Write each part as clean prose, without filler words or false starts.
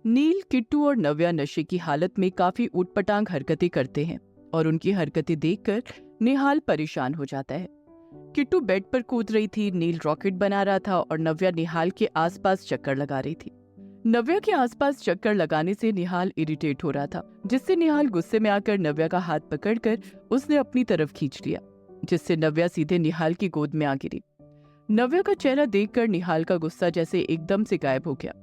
नील, किट्टू और नव्या नशे की हालत में काफी ऊटपटांग हरकतें करते हैं और उनकी हरकतें देखकर निहाल परेशान हो जाता है। किट्टू बेड पर कूद रही थी, नील रॉकेट बना रहा था और नव्या निहाल के आसपास चक्कर लगा रही थी। नव्या के आसपास चक्कर लगाने से निहाल इरिटेट हो रहा था, जिससे निहाल गुस्से में आकर नव्या का हाथ पकड़कर उसने अपनी तरफ खींच लिया, जिससे नव्या सीधे निहाल की गोद में आ गिरी। नव्या का चेहरा देखकर निहाल का गुस्सा जैसे एकदम से गायब हो गया।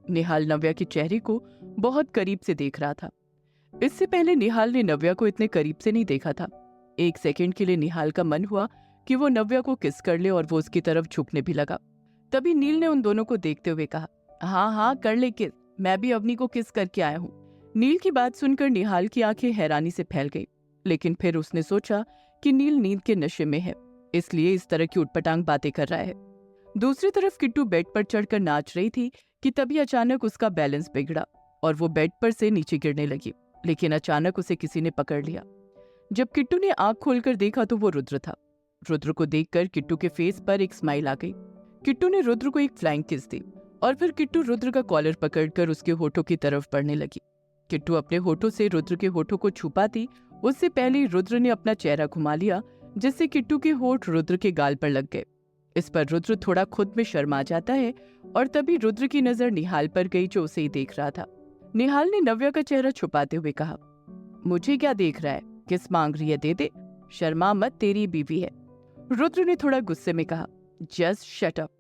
निहाल नव्या के चेहरे को बहुत करीब से देख रहा था। इससे पहले निहाल ने नव्या को इतने करीब से नहीं देखा था। एक सेकंड के लिए निहाल का मन हुआ कि वो नव्या को किस कर ले और वो उसकी तरफ झुकने भी लगा। तभी नील ने उन दोनों को देखते हुए कहा, हाँ हाँ कर ले किस, मैं भी अवनी को किस करके आया हूँ। नील की बात सुनकर निहाल की आंखें हैरानी से फैल गई, लेकिन फिर उसने सोचा कि नील नींद के नशे में है, इसलिए इस तरह की उटपटांग बातें कर रहा है। दूसरी तरफ किट्टू बेड पर चढ़कर नाच रही थी कि तभी अचानक उसका बैलेंस बिगड़ा और वो बेड पर से नीचे गिरने लगी, लेकिन अचानक उसे किसी ने पकड़ लिया। जब किट्टू ने आंख खोलकर देखा तो वो रुद्र था। रुद्र को देखकर किट्टू के फेस पर एक स्माइल आ गई। किट्टू ने रुद्र को एक फ्लाइंग किस दी और फिर किट्टू रुद्र का कॉलर पकड़कर उसके होठों की तरफ बढ़ने लगी। किट्टू अपने होठों से रुद्र के होठों को छुपाती उससे पहले रुद्र ने अपना चेहरा घुमा लिया, जिससे किट्टू के होठ रुद्र के गाल पर लग गए। इस पर रुद्र थोड़ा खुद में शर्मा जाता है और तभी रुद्र की नजर निहाल पर गई, जो उसे ही देख रहा था। निहाल ने नव्या का चेहरा छुपाते हुए कहा, मुझे क्या देख रहा है, किस मांग रही है, दे दे, शर्मा मत, तेरी बीवी है। रुद्र ने थोड़ा गुस्से में कहा, जस्ट शट अप।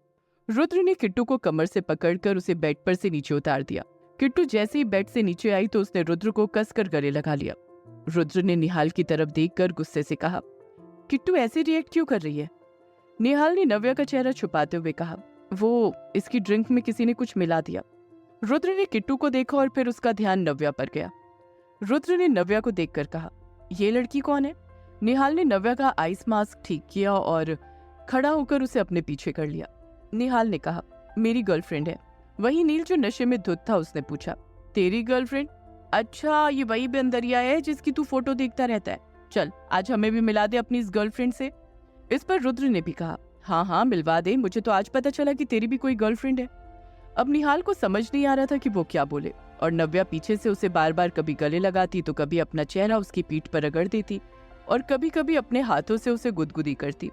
रुद्र ने किट्टू को कमर से पकड़कर उसे बेड पर से नीचे उतार दिया। किट्टू जैसे ही बेड से नीचे आई तो उसने रुद्र को कसकर गले लगा लिया। रुद्र ने निहाल की तरफ देखकर गुस्से से कहा, किट्टू ऐसे रिएक्ट क्यों कर रही है? निहाल ने नव्या का चेहरा छुपाते हुए कहा, वो इसकी ड्रिंक में किसी ने कुछ मिला दिया। रुद्र ने किट्टू को देखा और फिर उसका ध्यान नव्या पर गया। रुद्र ने नव्या को देखकर कहा, ये लड़की कौन है? निहाल ने नव्या का आइस मास्क ठीक किया और खड़ा होकर उसे अपने पीछे कर लिया। निहाल ने कहा, मेरी गर्लफ्रेंड है। वही नील जो नशे में धुत था उसने पूछा, तेरी गर्लफ्रेंड? अच्छा, ये वही बंदरिया है जिसकी तू फोटो देखता रहता है, चल आज हमें भी मिला दे अपनी इस गर्लफ्रेंड से। इस पर रुद्र ने भी कहा, हाँ हाँ मिलवा दे, मुझे तो आज पता चला कि तेरी भी कोई गर्लफ्रेंड है। अब निहाल को समझ नहीं आ रहा था कि वो क्या बोले, और नव्या पीछे से उसे बार बार कभी गले लगाती तो कभी अपना चेहरा उसकी पीठ पर रगड़ देती और कभी कभी अपने हाथों से उसे गुदगुदी करती।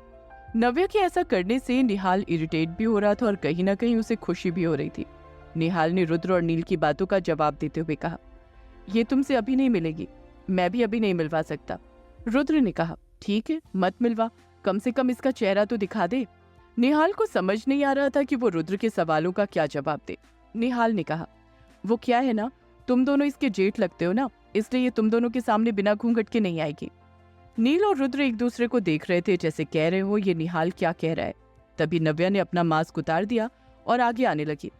नव्या के ऐसा करने से निहाल इरिटेट भी हो रहा था और कहीं ना कहीं उसे खुशी भी हो रही थी। निहाल ने रुद्र और नील की बातों का जवाब देते हुए कहा, ये तुमसे अभी नहीं मिलेगी, मैं भी अभी नहीं मिलवा सकता। रुद्र ने कहा, ठीक है मत मिलवा, कम से कम इसका चेहरा तो दिखा दे। निहाल को समझ नहीं आ रहा था कि वो रुद्र के सवालों का क्या जवाब दे। निहाल ने कहा, वो क्या है ना, तुम दोनों इसके जेठ लगते हो ना, इसलिए ये तुम दोनों के सामने बिना घूंघट के नहीं आएगी। नील और रुद्र एक दूसरे को देख रहे थे, जैसे कह रहे हो ये निहाल क्या कह रहा है। तभी नव्या ने अपना मास्क उतार दिया और आगे आने लगी,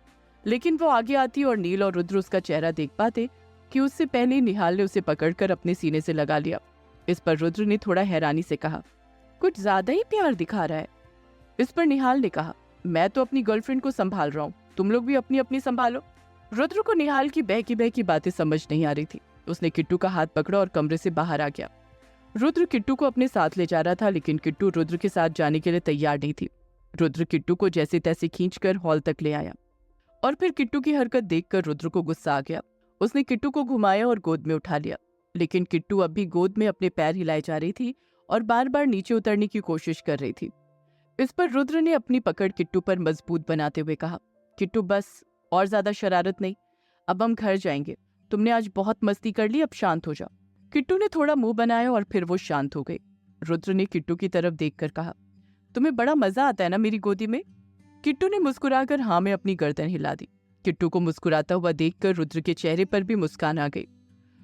लेकिन वो आगे आती और नील और रुद्र उसका चेहरा देख पाते कि उससे पहले निहाल ने उसे पकड़कर अपने सीने से लगा लिया। इस पर रुद्र ने थोड़ा हैरानी से कहा, कुछ ज्यादा ही प्यार दिखा रहा है। इस पर निहाल ने कहा, मैं तो अपनी गर्लफ्रेंड को संभाल रहा हूँ, तुम लोग भी अपनी अपनी संभालो। रुद्र को निहाल की बहकी बातें समझ नहीं आ रही थी। उसने किट्टू का हाथ पकड़ा और कमरे से बाहर आ गया। रुद्र किट्टू को अपने साथ ले जा रहा था, लेकिन किट्टू रुद्र के साथ जाने के लिए तैयार नहीं थी। रुद्र किट्टू को जैसे तैसे खींचकर हॉल तक ले आया और फिर किट्टू की हरकत देखकर रुद्र को गुस्सा आ गया। उसने किट्टू को घुमाया और गोद में उठा लिया, लेकिन किट्टू अब भी गोद में अपने पैर हिलाए जा रही थी और बार बार नीचे उतरने की कोशिश कर रही थी। इस पर रुद्र ने अपनी पकड़ किट्टू पर मजबूत बनाते हुए कहा, किट्टू बस, और ज्यादा शरारत नहीं, अब हम घर जाएंगे, तुमने आज बहुत मस्ती कर ली, अब शांत हो जाओ। किट्टू ने थोड़ा मुंह बनाया और फिर वो शांत हो गई। रुद्र ने किट्टू की तरफ देखकर कहा, तुम्हें बड़ा मजा आता है ना मेरी गोदी में? किट्टू ने मुस्कुराकर हाँ में अपनी गर्दन हिला दी। किट्टू को मुस्कुराता हुआ देखकर रुद्र के चेहरे पर भी मुस्कान आ गई।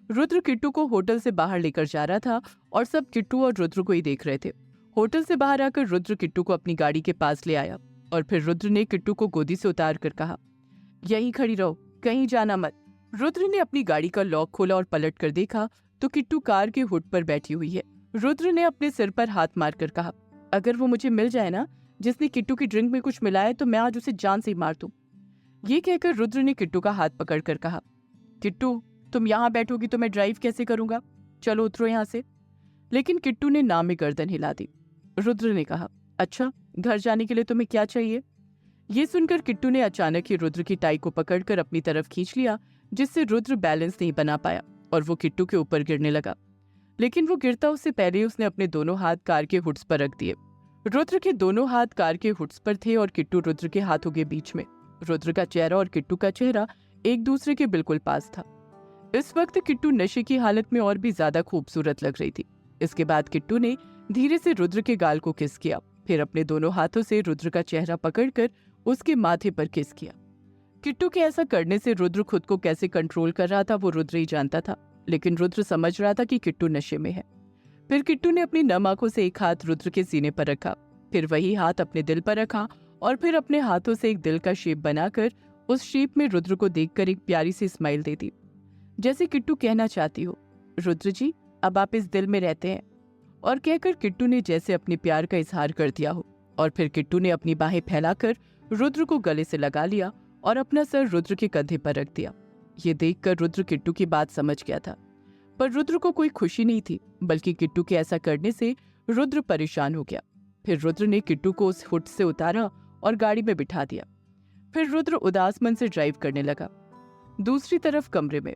रुद्र किट्टू को होटल से बाहर लेकर जा रहा था और सब किट्टू और रुद्र को ही देख रहे थे। होटल से बाहर आकर रुद्र किट्टू को अपनी गाड़ी के पास ले आया और फिर रुद्र ने किट्टू को गोदी से उतार कर कहा, यहीं खड़ी रहो, कहीं जाना मत। रुद्र ने अपनी गाड़ी का लॉक खोला और पलट कर देखा तो किट्टू कार के हुड पर बैठी हुई है। रुद्र ने अपने सिर पर हाथ मारकर कहा, अगर वो मुझे मिल जाए ना, जिसने किट्टू की ड्रिंक में कुछ मिलाया, तो मैं आज उसे जान से ही मार दूं। ये कहकर रुद्र ने किट्टू का हाथ पकड़कर कहा, किट्टू तुम यहाँ बैठोगी तो मैं ड्राइव कैसे करूंगा, चलो उतरो यहाँ से। लेकिन किट्टू ने ना में गर्दन हिला दी। रुद्र ने कहा, अच्छा घर जाने के लिए तुम्हें क्या चाहिए? ये सुनकर किट्टू ने अचानक ही रुद्र की टाई को पकड़कर अपनी तरफ खींच लिया, जिससे रुद्र बैलेंस नहीं बना पाया और वो किट्टू के ऊपर गिरने लगा। लेकिन वो गिरता उससे पहले ही उसने अपने दोनों हाथ कार के हुड्स पर रख दिए। रुद्र के दोनों हाथ कार के हुड्स पर थे और किट्टू रुद्र के हाथों के बीच में। रुद्र का चेहरा और किट्टू का चेहरा एक दूसरे के बिल्कुल पास था। इस वक्त किट्टू नशे की हालत में और भी ज्यादा खूबसूरत लग रही थी। इसके बाद किट्टू ने धीरे से रुद्र के गाल को किस किया, फिर अपने दोनों हाथों से रुद्र का चेहरा पकड़कर उसके माथे पर किस किया। किट्टू के ऐसा करने से रुद्र खुद को कैसे कंट्रोल कर रहा था वो रुद्र ही जानता था, लेकिन रुद्र समझ रहा था कि किट्टू नशे में है। फिर किट्टू ने अपनी नम आंखों से एक हाथ रुद्र के सीने पर रखा, फिर वही हाथ अपने दिल पर रखा और फिर अपने हाथों से एक दिल का शेप बनाकर उस शेप में रुद्र को देखकर एक प्यारी सी स्माइल दे दी, जैसे किट्टू कहना चाहती हो, रुद्र जी अब आप इस दिल में रहते हैं। और कहकर किट्टू ने जैसे अपने प्यार का इजहार कर दिया हो। और फिर किट्टू ने अपनी बाहें फैलाकर रुद्र को गले से लगा लिया और अपना सर रुद्र के कंधे पर रख दिया। ये देखकर रुद्र किट्टू की बात समझ गया था, पर रुद्र को कोई खुशी नहीं थी, बल्कि किट्टू के ऐसा करने से रुद्र परेशान हो गया। फिर रुद्र ने किट्टू को उस हुड से उतारा और गाड़ी में बिठा दिया। फिर रुद्र उदास मन से ड्राइव करने लगा। दूसरी तरफ कमरे में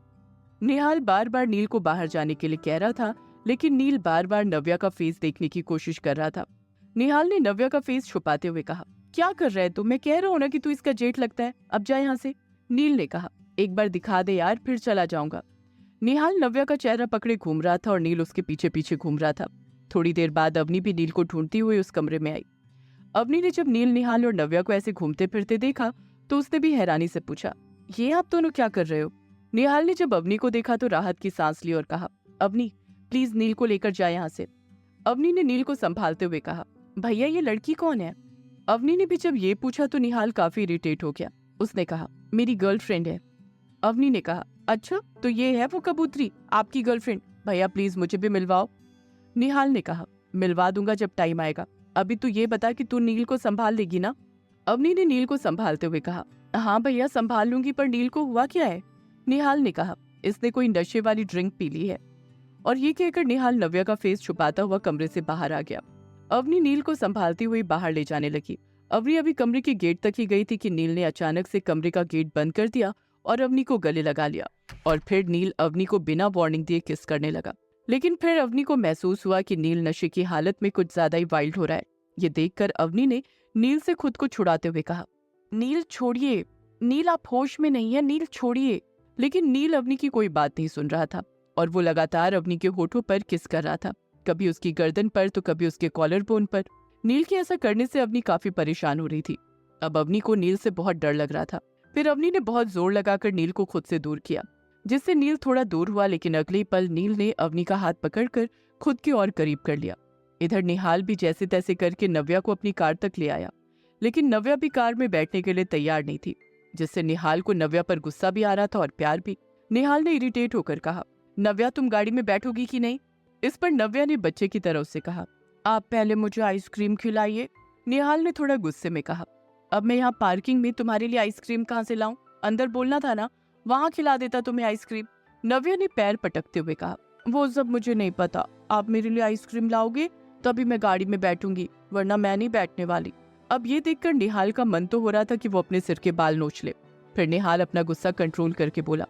निहाल बार बार नील को बाहर जाने के लिए कह रहा था, लेकिन नील बार बार नव्या का फेस देखने की कोशिश कर रहा था। निहाल ने नव्या का फेस छुपाते हुए कहा, क्या कर रहा है तू? मैं कह रहा हूँ ना कि तू इसका जेठ लगता है, अब जा यहाँ से। नील ने कहा, एक बार दिखा दे यार, फिर चला जाऊंगा। निहाल नव्या का चेहरा पकड़े घूम रहा था और नील उसके पीछे पीछे घूम रहा था। थोड़ी देर बाद अवनी भी नील को ढूंढती हुई उस कमरे में आई। अवनी ने जब नील, निहाल और नव्या को ऐसे घूमते फिरते देखा तो उसने भी हैरानी से पूछा, ये आप दोनों क्या कर रहे हो? निहाल ने जब अवनी को देखा तो राहत की सांस ली और कहा, अवनी प्लीज नील को लेकर जाए यहाँ से। अवनी ने नील को संभालते हुए कहा, भैया ये लड़की कौन है? अवनी ने भी जब ये पूछा तो निहाल काफी इरिटेट हो गया। उसने कहा, मेरी गर्लफ्रेंड है। अवनी ने कहा, अच्छा तो ये है वो कबूतरी, आपकी गर्लफ्रेंड? भैया प्लीज मुझे भी मिलवाओ। निहाल ने कहा, मिलवा दूंगा जब टाइम आएगा, अभी तू ये बता कि तू नील को संभाल लेगी ना? अवनी ने नील को संभालते हुए कहा, हाँ भैया संभाल लूंगी, पर नील को हुआ क्या है? निहाल ने कहा, इसने कोई नशे वाली ड्रिंक पी ली है। और ये कहकर निहाल नव्या का फेस छुपाता हुआ कमरे से बाहर आ गया। अवनी नील को संभालती हुई बाहर ले जाने लगी। अवनी अभी कमरे के गेट तक ही गई थी कि नील ने अचानक से कमरे का गेट बंद कर दिया और अवनी को गले लगा लिया। और फिर नील अवनी को बिना वार्निंग दिए किस करने लगा। लेकिन फिर अवनी को महसूस हुआ कि नील नशे की हालत में कुछ ज्यादा ही वाइल्ड हो रहा है। ये देखकर अवनी ने नील से खुद को छुड़ाते हुए कहा, नील छोड़िए, नील आप होश में नहीं है, नील छोड़िए। लेकिन नील अवनी की कोई बात नहीं सुन रहा था और वो लगातार अवनी के होठों पर किस कर रहा था, कभी उसकी गर्दन पर तो कभी उसके कॉलर बोन पर। नील के ऐसा करने से अवनी काफी परेशान हो रही थी। अब अवनी को नील से बहुत डर लग रहा था। फिर अवनी ने बहुत जोर लगाकर नील को खुद से दूर किया, जिससे नील थोड़ा दूर हुआ, लेकिन अगले पल नील ने अवनी का हाथ पकड़कर खुद की ओर करीब कर लिया। इधर निहाल भी जैसे तैसे करके नव्या को अपनी कार तक ले आया, लेकिन नव्या भी कार में बैठने के लिए तैयार नहीं थी, जिससे निहाल को नव्या पर गुस्सा भी आ रहा था और प्यार भी। निहाल ने इरिटेट होकर कहा, नव्या तुम गाड़ी में बैठोगी कि नहीं? इस पर नव्या ने बच्चे की तरह उससे कहा, आप पहले मुझे आइसक्रीम खिलाइए। निहाल ने थोड़ा गुस्से में कहा, अब मैं यहाँ पार्किंग में तुम्हारे लिए आइसक्रीम कहाँ से लाऊं? अंदर बोलना था ना, वहाँ खिला देता तुम्हें आइसक्रीम। नव्या ने पैर पटकते हुए कहा, वो सब मुझे नहीं पता, आप मेरे लिए आइसक्रीम लाओगे तभी मैं गाड़ी में बैठूंगी, वरना मैं नहीं बैठने वाली। अब ये देखकर निहाल का मन तो हो रहा था कि वो अपने सिर के बाल नोच ले। फिर निहाल अपना गुस्सा कंट्रोल करके बोला,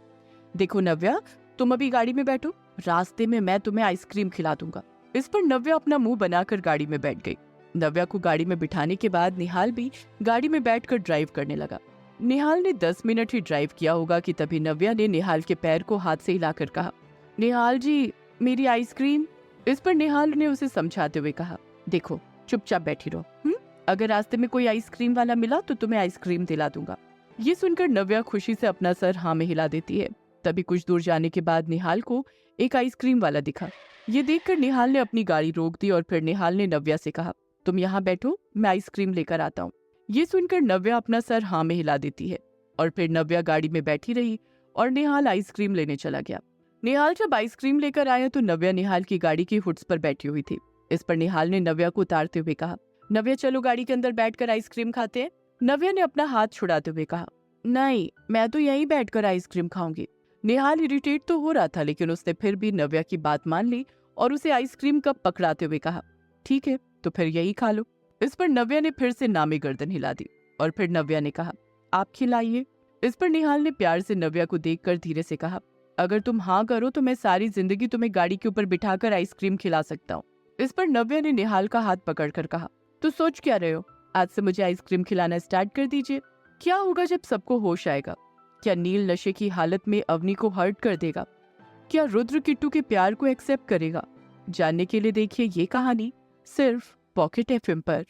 देखो नव्या तुम अभी गाड़ी में बैठो, रास्ते में मैं तुम्हें आइसक्रीम खिला दूंगा। इस पर नव्या अपना मुंह बनाकर गाड़ी में बैठ गई। नव्या को गाड़ी में बिठाने के बाद निहाल भी गाड़ी में बैठकर ड्राइव करने लगा। निहाल ने 10 मिनट ही ड्राइव किया होगा कि तभी नव्या ने निहाल के पैर को हाथ से हिलाकर कहा, निहाल जी मेरी आइसक्रीम। इस पर निहाल ने उसे समझाते हुए कहा, देखो चुपचाप बैठी रहो, अगर रास्ते में कोई आइसक्रीम वाला मिला तो तुम्हें आइसक्रीम दिला दूंगा। ये सुनकर नव्या खुशी से अपना सर हाँ में हिला देती है। तभी कुछ दूर जाने के बाद निहाल को एक आइसक्रीम वाला दिखा। ये देखकर निहाल ने अपनी गाड़ी रोक दी और फिर निहाल ने नव्या से कहा, तुम यहाँ बैठो, मैं आइसक्रीम लेकर आता हूँ। ये सुनकर नव्या अपना सर हाँ में हिला देती है और फिर नव्या गाड़ी में बैठी रही और निहाल आइसक्रीम लेने चला गया। निहाल जब आइसक्रीम लेकर आया तो नव्या निहाल की गाड़ी की हुड्स पर बैठी हुई थी। इस पर निहाल ने नव्या को उतारते हुए कहा, नव्या चलो गाड़ी के अंदर बैठकर आइसक्रीम खाते हैं। नव्या ने अपना हाथ छुड़ाते हुए कहा, नहीं मैं तो यहीं बैठकर आइसक्रीम खाऊंगी। निहाल इरिटेट तो हो रहा था, लेकिन उसने फिर भी नव्या की बात मान ली और उसे आइसक्रीम कप पकड़ाते हुए कहा, ठीक है तो फिर यही खा लो। इस पर नव्या ने फिर से नामी गर्दन हिला दी और फिर नव्या ने कहा, आप खिलाइए। इस पर निहाल ने प्यार से नव्या को देखकर धीरे से कहा, अगर तुम हाँ करो तो मैं सारी जिंदगी तुम्हें गाड़ी के ऊपर बिठाकर आइसक्रीम खिला सकता हूँ। इस पर नव्या ने निहाल का हाथ पकड़कर कहा, तो सोच क्या रहे हो? आज से मुझे आइसक्रीम खिलाना स्टार्ट कर दीजिए। क्या होगा जब सबको होश आएगा? क्या नील नशे की हालत में अवनी को हर्ट कर देगा? क्या रुद्र किट्टू के प्यार को एक्सेप्ट करेगा? जानने के लिए देखिए ये कहानी सिर्फ पॉकेट एफएम पर।